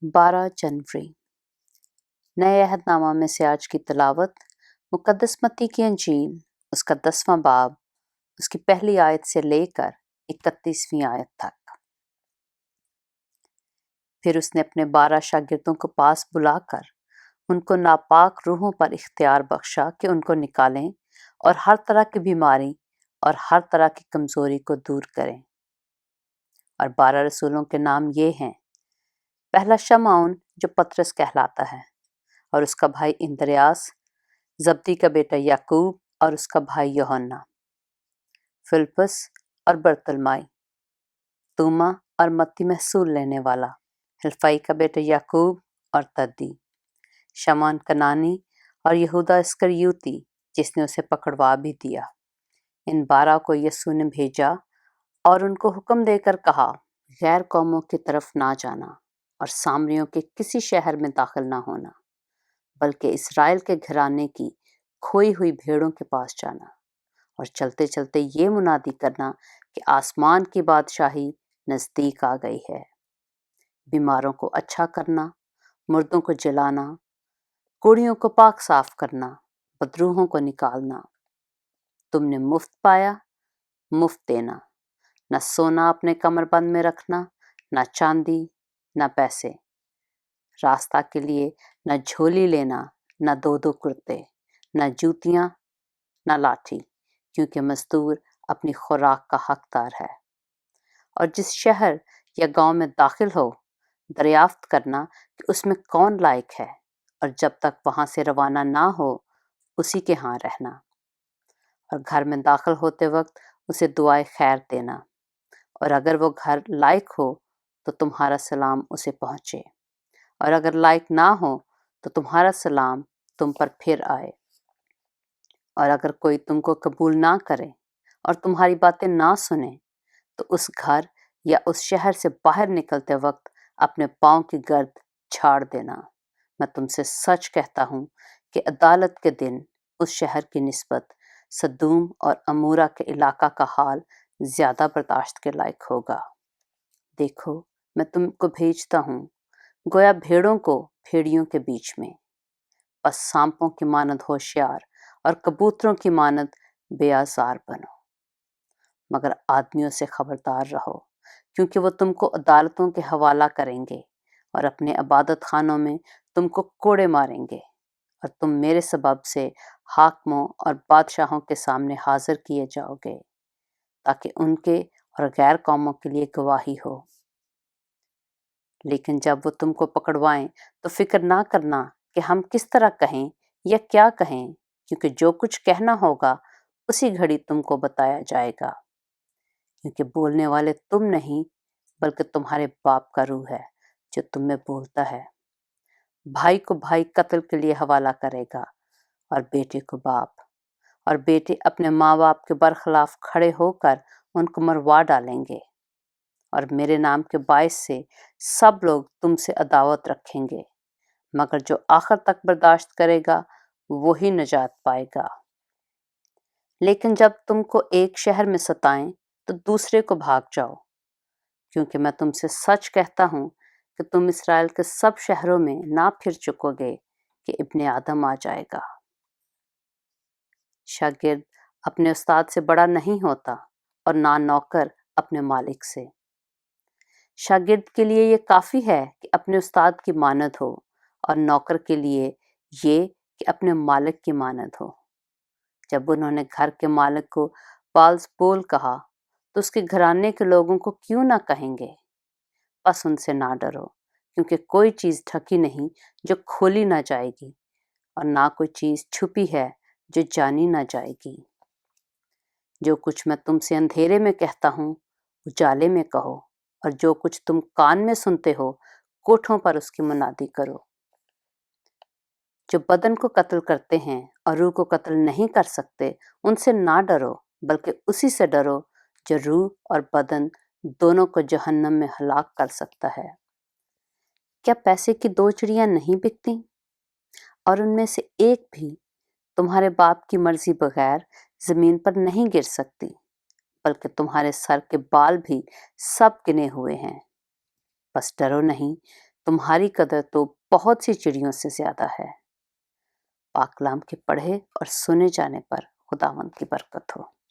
12 जनवरी। नए अहद नामा में से आज की तिलावत मुक़द्दस मत्ती की अंजील उसका 10वां बाब उसकी पहली आयत से लेकर 31वीं आयत तक। फिर उसने अपने 12 शागिर्दों को पास बुलाकर उनको नापाक रूहों पर इख्तियार बख्शा कि उनको निकालें और हर तरह की बीमारी और हर तरह की कमज़ोरी को दूर करें। और 12 रसूलों के नाम ये हैं। पहला शमौन जो पतरस कहलाता है, और उसका भाई इंद्रियास, जब्दी का बेटा याकूब और उसका भाई यूहन्ना, फिलिप्पुस और बरतलमाई, तूमा और मत्ती महसूल लेने वाला, हल्फई का बेटा याकूब और तद्दी, शमौन कनानी और यहूदा इस्करियोती जिसने उसे पकड़वा भी दिया। इन 12 को यीशु ने भेजा और उनको हुक्म देकर कहा, गैर कौमों की तरफ ना जाना और सामरियों के किसी शहर में दाखिल ना होना, बल्कि इस्राएल के घराने की खोई हुई भेड़ों के पास जाना और चलते चलते ये मुनादी करना कि आसमान की बादशाही नज़दीक आ गई है। बीमारों को अच्छा करना, मुर्दों को जलाना, कोढ़ियों को पाक साफ करना, बदरूहों को निकालना। तुमने मुफ्त पाया, मुफ्त देना। न सोना अपने कमरबंद में रखना, न चांदी, न पैसे। रास्ता के लिए न झोली लेना, न दो दो कुर्ते, न जूतियाँ, न लाठी, क्योंकि मजदूर अपनी खुराक का हकदार है। और जिस शहर या गांव में दाखिल हो, दरियाफ्त करना कि उसमें कौन लायक है, और जब तक वहां से रवाना ना हो उसी के यहाँ रहना। और घर में दाखिल होते वक्त उसे दुआए खैर देना, और अगर वो घर लायक हो तो तुम्हारा सलाम उसे पहुँचे, और अगर लायक ना हो तो तुम्हारा सलाम तुम पर फिर आए। और अगर कोई तुमको कबूल ना करे और तुम्हारी बातें ना सुने तो उस घर या उस शहर से बाहर निकलते वक्त अपने पाँव की गर्द झाड़ देना। मैं तुमसे सच कहता हूँ कि अदालत के दिन उस शहर की निस्बत सदूम और अमूरा के इलाका का हाल ज़्यादा बर्दाश्त के लायक होगा। देखो, मैं तुमको भेजता हूँ गोया भेड़ों को भेड़ियों के बीच में। बस सांपों की मानद होशियार और कबूतरों की मानद बेआज़ार बनो। मगर आदमियों से खबरदार रहो, क्योंकि वो तुमको अदालतों के हवाला करेंगे और अपने इबादत खानों में तुमको कोड़े मारेंगे, और तुम मेरे सबब से हाकिमों और बादशाहों के सामने हाजिर किए जाओगे, ताकि उनके और गैर कौमों के लिए गवाही हो। लेकिन जब वो तुमको पकड़वाएं तो फिक्र ना करना कि हम किस तरह कहें या क्या कहें, क्योंकि जो कुछ कहना होगा उसी घड़ी तुमको बताया जाएगा, क्योंकि बोलने वाले तुम नहीं बल्कि तुम्हारे बाप का रूह है जो तुम में बोलता है। भाई को भाई कत्ल के लिए हवाला करेगा और बेटे को बाप, और बेटे अपने माँ बाप के बरखिलाफ खड़े होकर उनको मरवा डालेंगे। और मेरे नाम के बायस से सब लोग तुमसे अदावत रखेंगे, मगर जो आखिर तक बर्दाश्त करेगा वही निजात पाएगा। लेकिन जब तुमको एक शहर में सताएं तो दूसरे को भाग जाओ, क्योंकि मैं तुमसे सच कहता हूँ कि तुम इस्राएल के सब शहरों में ना फिर चुकोगे कि इब्ने आदम आ जाएगा। शागिर्द अपने उस्ताद से बड़ा नहीं होता और ना नौकर अपने मालिक से। शागिर्द के लिए ये काफ़ी है कि अपने उस्ताद की मानद हो, और नौकर के लिए ये कि अपने मालिक की मानद हो। जब उन्होंने घर के मालिक को बाल्ज़बूल कहा तो उसके घराने के लोगों को क्यों ना कहेंगे। बस उनसे ना डरो, क्योंकि कोई चीज़ ढकी नहीं जो खोली ना जाएगी, और ना कोई चीज़ छुपी है जो जानी ना जाएगी। जो कुछ मैं तुमसे अंधेरे में कहता हूँ उजाले में कहो, और जो कुछ तुम कान में सुनते हो कोठों पर उसकी मुनादी करो। जो बदन को कत्ल करते हैं और रूह को कत्ल नहीं कर सकते, उनसे ना डरो, बल्कि उसी से डरो जो रूह और बदन दोनों को जहन्नम में हलाक कर सकता है। क्या पैसे की 2 चिड़ियां नहीं बिकती, और उनमें से एक भी तुम्हारे बाप की मर्जी बगैर जमीन पर नहीं गिर सकती, बल्कि तुम्हारे सर के बाल भी सब गिने हुए हैं। बस डरो नहीं, تمہاری قدر تو بہت سی چڑیوں سے زیادہ ہے۔ پاک کلام کے پڑھے اور سنے جانے پر خداوند کی برکت ہو۔